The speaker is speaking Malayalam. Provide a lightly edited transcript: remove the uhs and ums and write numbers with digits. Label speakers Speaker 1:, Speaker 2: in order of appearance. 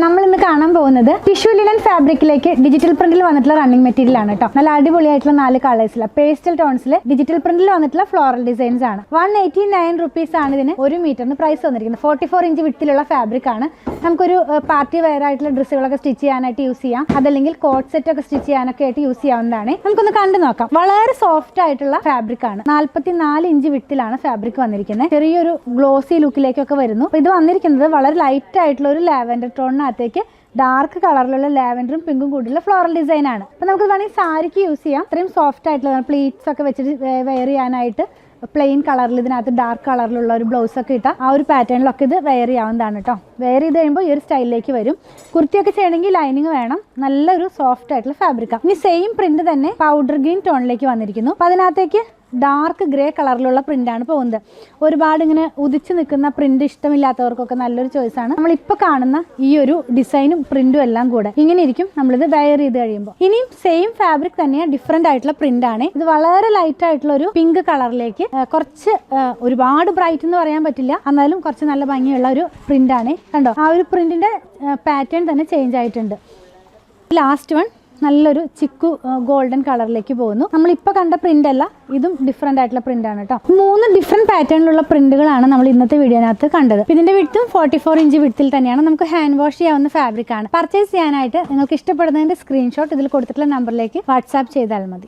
Speaker 1: നമ്മൾ ഇന്ന് കാണാൻ പോകുന്നത് ടിഷ്യൂ ലിനൻ ഫാബ്രിക്കിലേക്ക് ഡിജിറ്റൽ പ്രിന്റിൽ വന്നിട്ടുള്ള റണ്ണിങ് മെറ്റീരിയൽ ആണ് കേട്ടോ. നല്ല അടിപൊളിയായിട്ടുള്ള 4 കളേഴ്സിൽ പേസ്റ്റൽ ടോൺസിൽ ഡിജിറ്റൽ പ്രിന്റിൽ വന്നിട്ടുള്ള ഫ്ലോറൽ ഡിസൈൻസ് ആണ്. 189 rupees ആണ് ഇതിന് 1 മീറ്ററിന് പ്രൈസ് വന്നിരിക്കുന്നത്. 44 ഇഞ്ച് വിട്ടിലുള്ള ഫാബ്രിക് ആണ്. നമുക്കൊരു പാർട്ടി വെയർ ആയിട്ടുള്ള ഡ്രസ്സുകളൊക്കെ സ്റ്റിച്ച് ചെയ്യാനായിട്ട് യൂസ് ചെയ്യാം, അതല്ലെങ്കിൽ കോട്ട് സെറ്റ് ഒക്കെ സ്റ്റിച്ച് ചെയ്യാനൊക്കെ ആയിട്ട് യൂസ് ചെയ്യാവുന്നതാണ്. നമുക്കൊന്ന് കണ്ടു നോക്കാം. വളരെ സോഫ്റ്റ് ആയിട്ടുള്ള ഫാബ്രിക് ആണ്. 44 ഇഞ്ച് വിട്ടിലാണ് ഫാബ്രിക് വന്നിരിക്കുന്നത്. ചെറിയൊരു ഗ്ലോസി ലുക്കിലേക്കൊക്കെ വരുന്നു. ഇത് വന്നിരിക്കുന്നത് വളരെ ലൈറ്റ് ആയിട്ടുള്ള ഒരു ലാവൻഡർ ടോണിനകത്തേക്ക് ഡാർക്ക് കളറിലുള്ള ലാവൻഡറും പിങ്കും കൂടിയുള്ള ഫ്ലോറൽ ഡിസൈൻ ആണ്. അപ്പൊ നമുക്ക് വേണമെങ്കിൽ സാരിക്ക് യൂസ് ചെയ്യാം. അത്രയും സോഫ്റ്റ് ആയിട്ടുള്ള പ്ലീറ്റ്സ് ഒക്കെ വെച്ചിട്ട് വെയർ ചെയ്യാനായിട്ട് പ്ലെയിൻ കളറിൽ ഇതിനകത്ത് ഡാർക്ക് കളറിലുള്ള ഒരു ബ്ലൗസ് ഒക്കെ ഇട്ടാൽ ആ ഒരു പാറ്റേണിലൊക്കെ ഇത് വെയർ ചെയ്യാവുന്നതാണ് കേട്ടോ. വെയർ ചെയ്ത് കഴിയുമ്പോൾ ഈ ഒരു സ്റ്റൈലിലേക്ക് വരും. കുർത്തിയൊക്കെ ചെയ്യണമെങ്കിൽ ലൈനിങ് വേണം. നല്ലൊരു സോഫ്റ്റ് ആയിട്ടുള്ള ഫാബ്രിക്കാണ്. ഇനി സെയിം പ്രിന്റ് തന്നെ പൗഡർ ഗ്രീൻ ടോണിലേക്ക് വന്നിരിക്കുന്നു. അപ്പൊ അതിനകത്തേക്ക് ഡാർക്ക് ഗ്രേ കളറിലുള്ള പ്രിന്റാണ് പോകുന്നത്. ഒരുപാട് ഇങ്ങനെ ഉദിച്ചു നിൽക്കുന്ന പ്രിന്റ് ഇഷ്ടമില്ലാത്തവർക്കൊക്കെ നല്ലൊരു ചോയ്സാണ്. നമ്മളിപ്പോൾ കാണുന്ന ഈ ഒരു ഡിസൈനും പ്രിന്റും എല്ലാം കൂടെ ഇങ്ങനെ ഇരിക്കും നമ്മളിത് വെയർ ചെയ്ത് കഴിയുമ്പോൾ. ഇനിയും സെയിം ഫാബ്രിക് തന്നെയാണ്, ഡിഫറെന്റ് ആയിട്ടുള്ള പ്രിന്റ് ആണ്. ഇത് വളരെ ലൈറ്റ് ആയിട്ടുള്ള ഒരു പിങ്ക് കളറിലേക്ക് കുറച്ച് ഒരുപാട് ബ്രൈറ്റ് എന്ന് പറയാൻ പറ്റില്ല, എന്നാലും കുറച്ച് നല്ല ഭംഗിയുള്ള ഒരു പ്രിന്റ് ആണ്. കണ്ടോ, ആ ഒരു പ്രിന്റിന്റെ പാറ്റേൺ തന്നെ ചേഞ്ച് ആയിട്ടുണ്ട്. ലാസ്റ്റ് വൺ നല്ലൊരു ചിക്കു ഗോൾഡൻ കളറിലേക്ക് പോകുന്നു. നമ്മളിപ്പോൾ കണ്ട പ്രിന്റ് അല്ല, ഇതും ഡിഫറെന്റ് ആയിട്ടുള്ള പ്രിന്റ് ആണ് കേട്ടോ. 3 ഡിഫറെന്റ് പാറ്റേണിലുള്ള പ്രിന്റുകളാണ് നമ്മൾ ഇന്നത്തെ വീഡിയോനകത്ത് കണ്ടത്. ഇതിന്റെ വിഡ്ത്തും 44 ഇഞ്ച് വിഡ്ത്തിൽ തന്നെയാണ്. നമുക്ക് ഹാൻഡ് വാഷ് ചെയ്യാവുന്ന ഫാബ്രിക് ആണ്. പർച്ചേസ് ചെയ്യാനായിട്ട് നിങ്ങൾക്ക് ഇഷ്ടപ്പെടുന്നതിന്റെ സ്ക്രീൻഷോട്ട് ഇതിൽ കൊടുത്തിട്ടുള്ള നമ്പറിലേക്ക് വാട്സാപ്പ് ചെയ്താൽ മതി.